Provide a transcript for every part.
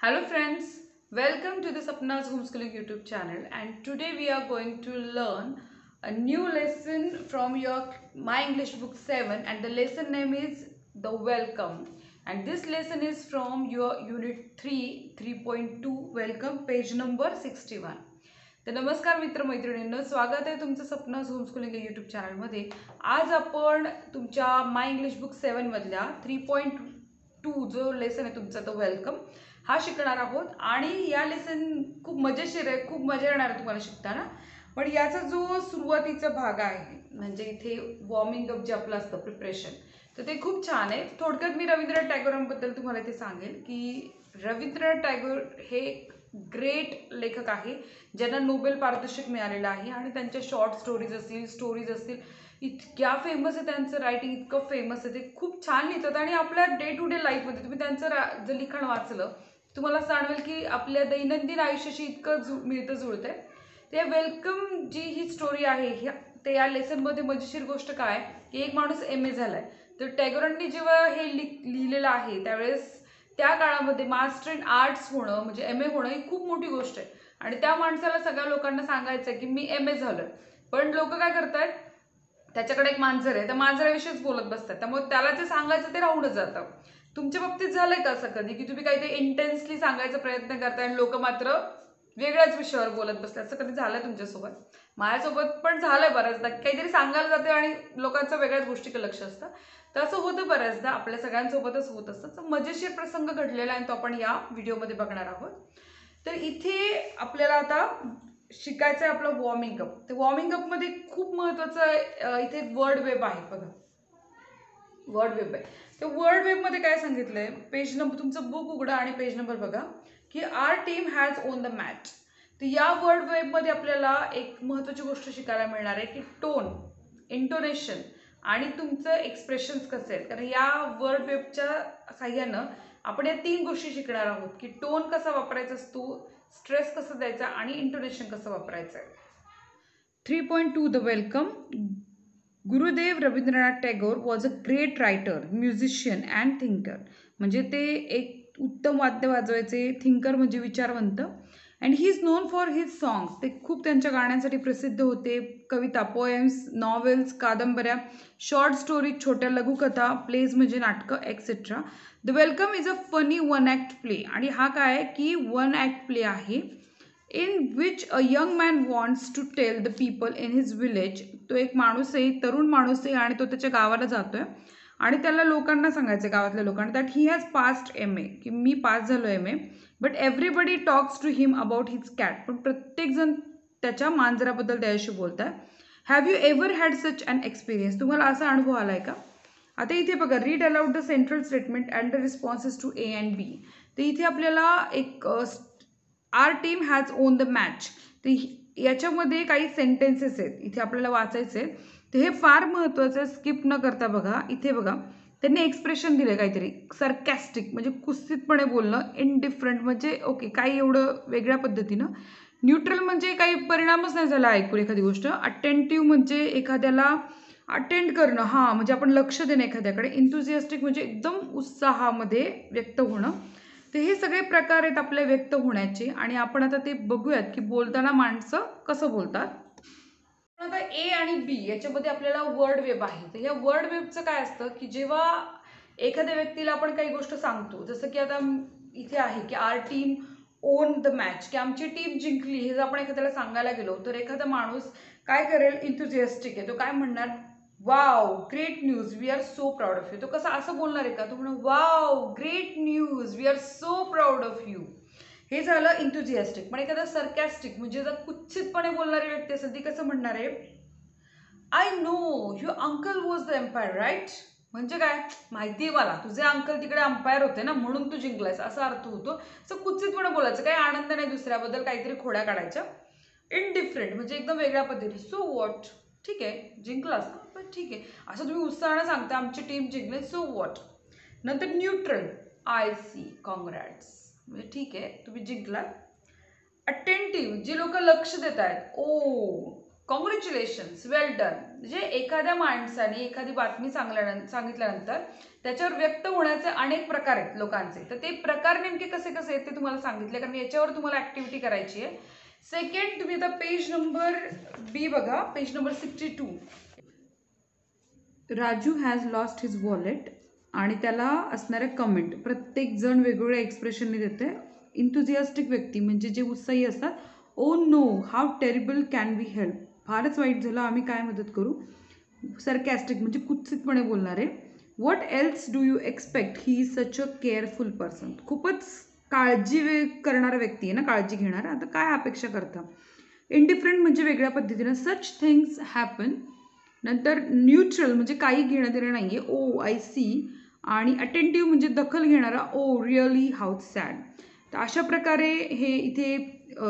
Hello friends, welcome to the Sapna's Homeschooling YouTube channel, and today we are going to learn a new lesson from your My English Book 7, and the lesson name is The Welcome, and this lesson is from your Unit 3 3.2 Welcome, page number 61. तर नमस्कार मित्र मैत्रिणींनो, स्वागत आहे तुमचं Sapna's homeschooling YouTube चॅनलमध्ये. आज आपण तुमच्या माय इंग्लिश बुक 7 मधल्या 3.2 जो लेसन आहे तुमचा तो वेलकम हा शिकणार आहोत. आणि या लेसन खूप मजेशीर आहे, खूप मजा येणार आहे तुम्हाला शिकताना. पण याचा जो सुरुवातीचा भाग आहे म्हणजे इथे वॉर्मिंग अप जे आपलं असतं प्रिपरेशन, तर ते खूप छान आहे. थोडक्यात मी रवींद्रनाथ टागोरांबद्दल तुम्हाला इथे सांगेल की रवींद्रनाथ टागोर हे ग्रेट लेखक आहे ज्यांना नोबेल पारितोषिक मिळालेलं आहे. आणि त्यांच्या शॉर्ट स्टोरीज असतील इतक्या फेमस आहे, त्यांचं रायटिंग इतकं फेमस आहे, ते खूप छान लिहितात. आणि आपल्या डे टू डे लाईफमध्ये तुम्ही त्यांचं जर लिखाण वाचलं तुम्हाला जाणवेल की आपल्या दैनंदिन आयुष्याशी इतकं मिळतं जुळतं आहे. ते वेलकम जी ही स्टोरी आहे ते या लेसनमध्ये मजेशीर गोष्ट काय की एक माणूस MA झालाय. तर टॅगोरांनी जेव्हा हे लिहिलेलं आहे त्यावेळेस त्या काळामध्ये मास्टर इन आर्ट्स होणं म्हणजे MA होणं ही खूप मोठी गोष्ट आहे. आणि त्या माणसाला सगळ्या लोकांना सांगायचं की मी MA झालोय. पण लोक काय करतात, त्याच्याकडे एक मांजर आहे, त्या मांजराविषयीच बोलत बसतात, त्यामुळे त्याला जे सांगायचं ते राहूनच जातं. तुमच्या बाबतीत झालंय का असं कधी की तुम्ही काहीतरी इंटेन्सली सांगायचा प्रयत्न करताय आणि लोक मात्र वेगळ्याच विषयावर बोलत बसले? असं कधी झालंय तुमच्यासोबत? माझ्यासोबत पण झालंय बऱ्याचदा. काहीतरी सांगायला जाते आणि लोकांचं वेगळ्याच गोष्टीकडे लक्ष असतं. तर असं होतं बऱ्याचदा, आपल्या सगळ्यांसोबतच होत असतं. तर मजेशीर प्रसंग घडलेला आहे तो आपण या व्हिडिओमध्ये बघणार आहोत. तर इथे आपल्याला आता शिकायचं आहे आपलं वॉर्मिंग अप. तर वॉर्मिंग अपमध्ये खूप महत्त्वाचं इथे वर्ड वेब आहे. बघा, वर्ड वेब आहे. तर वर्ड वेबमध्ये काय सांगितलंय, पेज नंबर तुमचं बुक उघडा आणि पेज नंबर बघा की our team has won the match. तर या वर्ड वेबमध्ये आपल्याला एक महत्त्वाची गोष्ट शिकायला मिळणार आहे की टोन, इंटोनेशन आणि तुमचं एक्सप्रेशन्स कसे आहेत. कारण या वर्ड वेबच्या साह्यानं आपण या 3 गोष्टी शिकणार आहोत की टोन कसा वापरायचा असतो, स्ट्रेस कसं द्यायचा आणि इंटोनेशन कसं वापरायचं आहे. 3.2 the welcome. Gurudev Rabindranath Tagore was a great writer, musician and thinker. म्हणजे ते एक उत्तम वाद्य वाजवायचे, थिंकर म्हणजे विचारवंत. And he is non for his songs. ते खूप त्यांच्या गाण्यांसाठी प्रसिद्ध होते. कविता, पोएम्स, नॉवेल्स, कादंबऱ्या, शॉर्ट स्टोरीज, छोट्या लघुकथा, प्लेज म्हणजे नाटकं etcetera. The welcome is a funny one act play. आणि हा काय आहे की वन ॲक्ट प्ले आहे in which a young man wants to tell the people in his village. तो एक माणूस आहे, तरुण माणूस आहे आणि तो त्याच्या गावाला जातोय आणि त्याला लोकांना सांगायचं, गावातल्या लोकांना, that he has passed MA, की मी पास झालो MA. But everybody talks to him about his cat. पण प्रत्येकजण त्याच्या मांजराबद्दल त्याच्याशी बोलतात. Have you ever had such an experience. तुम्हाला असा अनुभव आलाय का? आता इथे बघा, read aloud the central statement and the responses to A and B. तर इथे आपल्याला एक our team has won the match. तर याच्यामध्ये काही सेंटेन्सेस आहेत इथे आपल्याला वाचायचे आहेत. तर हे फार महत्त्वाचं आहे, स्किप न करता बघा. इथे बघा, त्यांनी एक्सप्रेशन दिले काहीतरी सरकॅस्टिक म्हणजे कुस्तीतपणे बोलणं, इनडिफरंट म्हणजे ओके काही एवढं वेगळ्या पद्धतीनं, न्यूट्रल म्हणजे काही परिणामच नाही झाला ऐकून एखादी गोष्ट, अटेंटिव्ह म्हणजे एखाद्याला अटेंड करणं, हां म्हणजे आपण लक्ष देणं एखाद्याकडे, इंथुझियास्टिक म्हणजे एकदम उत्साहामध्ये व्यक्त होणं. तर हे सगळे प्रकार आहेत आपले व्यक्त होण्याचे आणि आपण आता ते बघूयात की बोलताना माणसं कसं बोलतात. आता A आणि B याच्यामध्ये आपल्याला वर्ड वेब आहे. तर या वर्ड वेबचं काय असतं की जेव्हा एखाद्या व्यक्तीला आपण काही गोष्ट सांगतो, जसं की आता इथे आहे की our team won the match, की आमची टीम जिंकली, हे जर आपण एखाद्याला सांगायला गेलो तर एखादा माणूस काय करेल, इंथुझियास्टिक आहे, तो काय म्हणणार, wow great news we are so proud of you. तो कसा असं बोलणार आहे का, तो म्हणून wow great news we are so proud of you. हे झालं इंथुझियास्टिक. पण एखादा सरकॅस्टिक म्हणजे जर कुत्सितपणे बोलणारी व्यक्ती असेल ती कसं म्हणणार आहे, I know your uncle was the umpire right. म्हणजे काय, माहिती आहे मला तुझे अंकल तिकडे अंपायर होते ना म्हणून तू जिंकलायस, असा अर्थ होतो. असं कुत्सितपणे बोलायचं, काही आनंद नाही दुसऱ्याबद्दल, काहीतरी खोड्या काढायच्या. इनडिफरंट म्हणजे एकदम वेगळ्या पद्धती, सो वॉट, ठीक आहे जिंकलास ना पण ठीक आहे, असं तुम्ही उत्साहानं सांगता आमची टीम जिंकली, सो वॉट. नंतर न्यूट्रल, आय सी कॉंग्रॅट्स म्हणजे ठीक आहे तुम्ही जिंकलात. अटेंटिव्ह जे लोक लक्ष देत आहेत, ओ कॉंग्रॅच्युलेशन्स, वेल डन. म्हणजे एखाद्या माणसाने एखादी बातमी सांगितल्यानंतर त्याच्यावर व्यक्त होण्याचे अनेक प्रकार आहेत लोकांचे. तर ते प्रकार नेमके कसे कसे आहेत ते तुम्हाला सांगितले, कारण याच्यावर तुम्हाला ऍक्टिव्हिटी करायची आहे. सेकंड, तुम्ही आता पेज नंबर बी बघा, page number 62. Raju has lost his wallet आणि त्याला असणाऱ्या कमेंट प्रत्येक जण वेगवेगळ्या एक्सप्रेशनने देते. इंथुझियास्टिक व्यक्ती म्हणजे जे उत्साही असतात, oh no how terrible can we help, फारच वाईट झालं, आम्ही काय मदत करू. सरकॅस्टिक म्हणजे कुत्सितपणे बोलणारे, what else do you expect, he is such a careful person, खूपच काळजी करणारा व्यक्ती आहे ना, काळजी घेणारा, आता काय अपेक्षा करता. इंडिफरंट म्हणजे वेगळ्या पद्धतीनं, सच थिंग्स हॅपन. नंतर न्यूट्रल म्हणजे काही घेणं देणं नाही आहे, ओ आय सी. आणि अटेंटिव्ह म्हणजे दखल घेणारा, ओ रिअली हाऊ सॅड. तर अशा प्रकारे हे इथे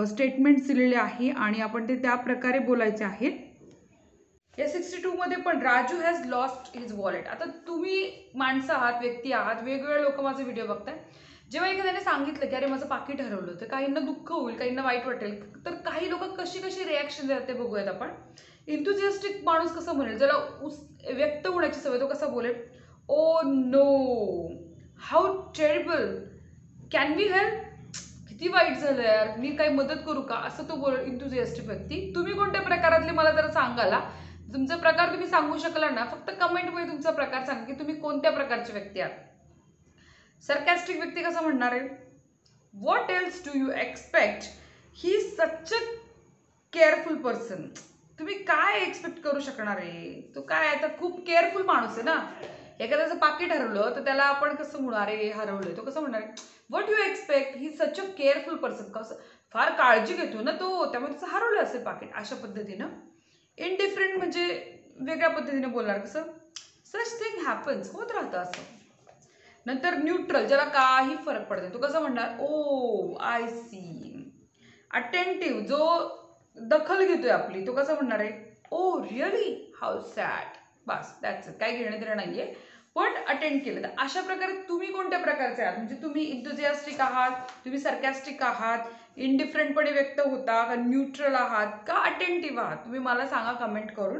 स्टेटमेंट्स दिलेले आहे आणि आपण ते त्या प्रकारे बोलायचे आहेत. या 62 मध्ये पण Raju has lost his wallet. आता तुम्ही माणसं आहात, व्यक्ती आहात, वेगवेगळे लोक माझे व्हिडिओ बघताय. जेव्हा एखाद्याने सांगितलं की अरे माझं पाकिट हरवलं, तर काहींना दुःख होईल, काहींना वाईट वाटेल. तर काही लोक कशी कशी रिॲक्शन देतात ते बघूयात आपण. इंथुझियास्टिक माणूस कसं म्हणेल, ज्याला व्यक्त होण्याची सवय, तो कसा बोलेल, ओ no how terrible can be help, किती वाईट झालं यार, मी काही मदत करू का, असं तो बोलेल इंथुझियास्टिक व्यक्ती. तुम्ही कोणत्या प्रकारातले मला जरा सांगाला. तुमचा प्रकार तुम्ही सांगू शकला ना, फक्त कमेंटमध्ये तुमचा प्रकार सांगा की तुम्ही कोणत्या प्रकारचे व्यक्ती आहात. सरकॅस्टिक व्यक्ती कसा म्हणणार आहे, what else do you expect, he such a careful person. तुम्ही काय एक्सपेक्ट करू शकणार आहे, तो काय आता खूप केअरफुल माणूस आहे ना. एखाद्याचं पाकिट हरवलं तर त्याला आपण कसं म्हणणार आहे, हरवलंय, तो कसं म्हणणार आहे, what you expect, he such a careful person, कसं फार काळजी घेतो ना तो, त्यामुळे त्याचं हरवलं असेल पाकिट, अशा पद्धतीनं. इनडिफरंट म्हणजे वेगळ्या पद्धतीने बोलणार, कसं सच थिंग हॅपन्स, होत राहतं असं. नंतर न्यूट्रल, ज्याला काही फरक पडत नाही, तो कसं म्हणणार, ओ आय सी. अटेंटिव्ह, जो दखल घेतोय आपली, तो कसं म्हणणार आहे, oh really how sad. Bus that's it, काही घेणं देणं नाहीये, पण अटेंड केलं. तर अशा प्रकारे तुम्ही कोणत्या प्रकारचे आहात, म्हणजे तुम्ही इंथुझियास्टिक आहात, तुम्ही सरकॅस्टिक आहात, इंडिफरंटपणे व्यक्त होता का, न्यूट्रल आहात का अटेंटिव्ह आहात, तुम्ही मला सांगा कमेंट करून.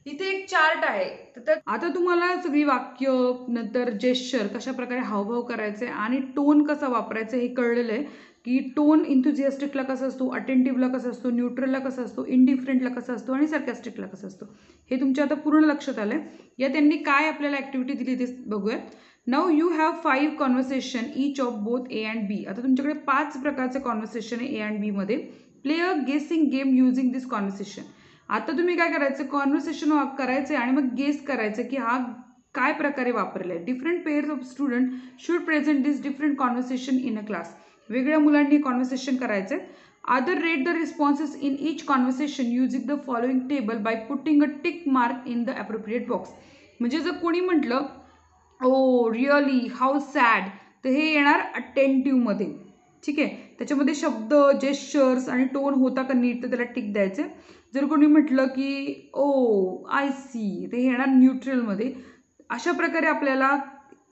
इथे एक चार्ट आहे. तर आता तुम्हाला सगळी वाक्य, नंतर जेस्चर, कशा प्रकारे हावभाव करायचे आणि टोन कसा वापरायचा हे कळलेलं आहे. की टोन इंथुझियास्टिकला कसा असतो, अटेंटिव्हला कसा असतो, न्यूट्रलला कसा असतो, इंडिफरंटला कसा असतो आणि सरकॅस्टिकला कसा असतो, हे तुमच्या आता पूर्ण लक्षात आलं आहे. या त्यांनी काय आपल्याला ॲक्टिव्हिटी दिली ते बघूयात. Now you have 5 conversation each of both A and B. आता तुमच्याकडे 5 प्रकारचे कॉन्व्हर्सेशन आहे ए अँड बी मध्ये. प्ले अ गेसिंग गेम युझिंग दिस कॉन्व्हर्सेशन. आता तुम्ही काय करायचं, कॉन्व्हर्सेशन करायचं आणि मग गेस करायचं की हा काय प्रकारे वापरला आहे. Different pairs of student should present this different conversation in a class. वेगळ्या मुलांनी कॉन्व्हर्सेशन करायचे. Other rate the responses in each conversation using the following table by putting a tick mark in the appropriate box. म्हणजे जर कोणी म्हटलं oh really how sad, तर हे येणार अटेंटिव्हमध्ये. ठीक आहे, त्याच्यामध्ये शब्द, जेस्चर्स आणि टोन होता का नीट, तर त्याला टिक द्यायचे. जर कोणी म्हटलं की ओ आय सी, ते येणार न्यूट्रलमध्ये. अशा प्रकारे आपल्याला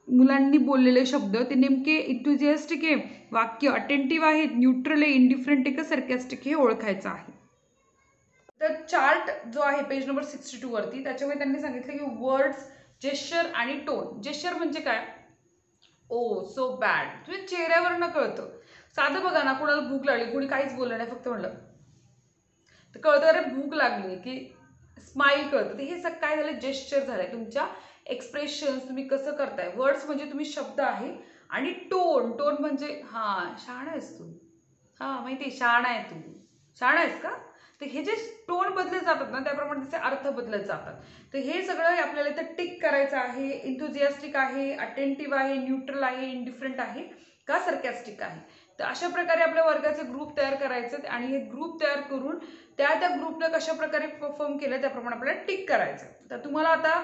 मुलांनी बोललेले शब्द ते नेमके इंथुझियास्टिक आहे, वाक्य अटेंटिव्ह आहे, न्यूट्रल आहे, इंडिफरंट आहे का सरकॅस्टिक, हे ओळखायचं आहे. तर चार्ट जो आहे पेज नंबर 62 वरती, त्याच्यामध्ये त्यांनी सांगितलं की वर्ड्स, जेस्चर आणि टोन. जेस्चर म्हणजे काय, ओ सो बॅड, तुम्ही चेहऱ्यावरनं कळतं. साधं बघा ना, कोणाला भूक लागली, कोणी काहीच बोललं नाही, फक्त म्हणलं तर कळतं अरे भूक लागली, की स्माईल कळतं. तर हे काय झालं, जेस्चर झालंय, तुमच्या एक्सप्रेशन्स तुम्ही कसं करताय. वर्ड्स म्हणजे तुम्ही शब्द आहे आणि टोन, टोन म्हणजे हा शहाणा आहेस तू, हा माहिती आहे शहाणा आहे तू, शहाणा आहेस का. तर हे जे टोन बदलत जातात ना, त्याप्रमाणे त्याचे अर्थ बदलत जातात. तर हे सगळं आपल्याला इथं टिक करायचं आहे. इंथुझियास्टिक आहे, अटेंटिव्ह आहे, न्यूट्रल आहे, इंडिफरंट आहे का सरकॅस्टिक आहे. तर अशा प्रकारे आपल्या वर्गाचे ग्रुप तयार करायचे आणि हे ग्रुप तयार करून त्या ग्रुपला कशा प्रकारे परफॉर्म केलं त्याप्रमाणे आपल्याला टिक करायचं. तर तुम्हाला आता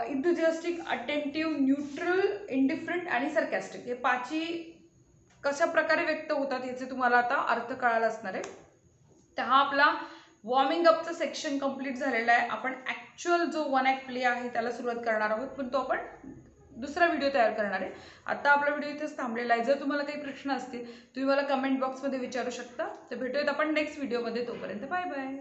इंथुझियास्टिक, अटेंटिव्ह, न्यूट्रल, इंडिफरंट आणि सरकॅस्टिक हे पाचही कशा प्रकारे व्यक्त होतात याचे तुम्हाला आता अर्थ कळाला असणार आहे. तर हा आपला वॉर्मिंग अपचा सेक्शन कंप्लीट झालेला आहे. आपण ॲक्च्युअल जो वन ॲक्ट प्ले आहे त्याला सुरुवात करणार आहोत, पण तो आपण दुसरा व्हिडिओ तयार करणार आहे. आता आपला व्हिडिओ इथेच थांबलेला आहे. जर तुम्हाला काही प्रश्न असतील तुम्ही मला कमेंट बॉक्समध्ये विचारू शकता. तर भेटूयात आपण नेक्स्ट व्हिडिओमध्ये. तोपर्यंत बाय बाय.